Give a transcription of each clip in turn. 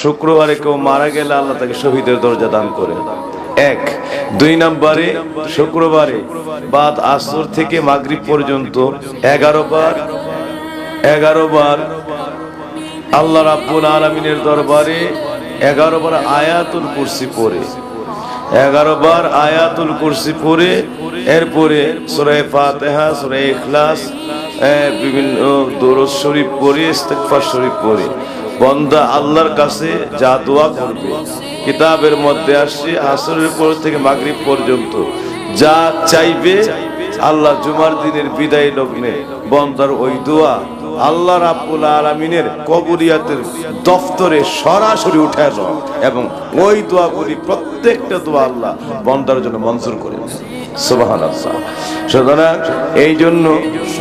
শুক্রবারে কেউ মারা গেলে আল্লাহ তাকে শহীদের দরজা দান করে। এক। দুই নম্বরে শুক্রবারে বাদ আসর থেকে মাগরিব পর্যন্ত 11 বার আল্লাহ রাব্বুল আলামিনের দরবারে 11 বার আয়াতুল কুরসি পড়ে, 11 বার আয়াতুল কুরসি পড়ে এরপরে সূরা ফাতিহা, সূরা ইখলাস, বিভিন্ন দরুদ শরীফ পড়ে, ইস্তিগফার শরীফ পড়ে বান্দা আল্লাহর কাছে যা দোয়া করবে, কিতাবের মধ্যে আসছে আসরের পর থেকে মাগরিব পর্যন্ত যা চাইবে আল্লাহ জুমার দিনের বিদায় লগ্নে বান্দার ওই দোয়া আল্লাহ রাব্বুল আলামিনের কবুলিয়াতের দফতরে সরাসরি উঠায় দাও এবং ওই দোয়াগুলি প্রত্যেকটা দোয়া আল্লাহ বান্দার জন্য মঞ্জুর করে দেন। সুবহানাল্লাহ। সুতরাং এই জন্য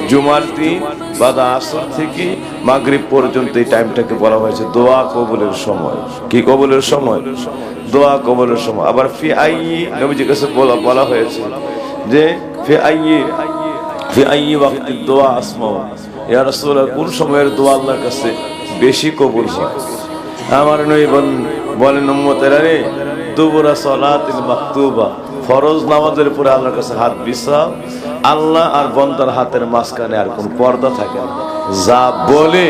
জুমার দিন বাদ আসর থেকে মাগরিব পর্যন্ত এই টাইমটাকে বলা হয়েছে দোয়া কবুলের সময়। কি কবুলের সময়? দোয়া কবুলের সময়। আবার ফি আইয়ি নবীজির কাছে বলা হয়েছে যে ফি আইয়ি ওয়াক্তি দোয়া আসমা, ইয়া রাসূলুল্লাহ কোন সময়ের দোয়া আল্লাহর কাছে বেশি কবুল হয়? আমার নবী বলেন উম্মতেরা রে, দুবুরা সালাতিল মাকতুবা, ফরজ নামাজের পরে আল্লাহর কাছে হাত বিছাও, আল্লাহ আর বান্দার হাতের মাঝখানে আর কোন পর্দা থাকে না, যা বলে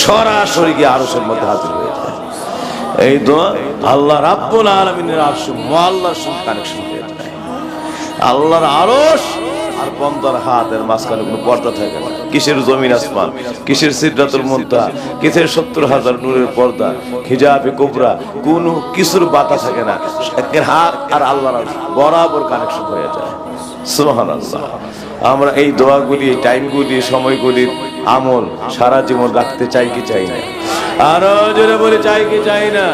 সরাসরি গিয়ে আরশের মধ্যে হাজির হয়ে যায়। এই দোয়া আল্লাহ রাব্বুল আলামিনের আরশ মুআল্লার সঙ্গে কানেকশন হয়ে যায়। আল্লাহর আরশ আর বান্দার হাতের মাঝখানে কোনো পর্দা থাকে না। কিসের জমিন আসমান, কিসের সিদরাতুল মুনতাহা, কিসের 70,000 নূরের পর্দা, হিজাবে কুবরা, কোনো কিছুর বাতা থাকে না। একের হাত আর আল্লাহর আরশ বরাবর কানেকশন হয়ে যায়। সুবহানাল্লাহ। আমরা এই দোয়াগুলি, এই টাইমগুলি, সময়গুলির আমল সারা জীবন রাখতে চাই কি চাই না? আরো জোরে বলে চাই কি চাই না?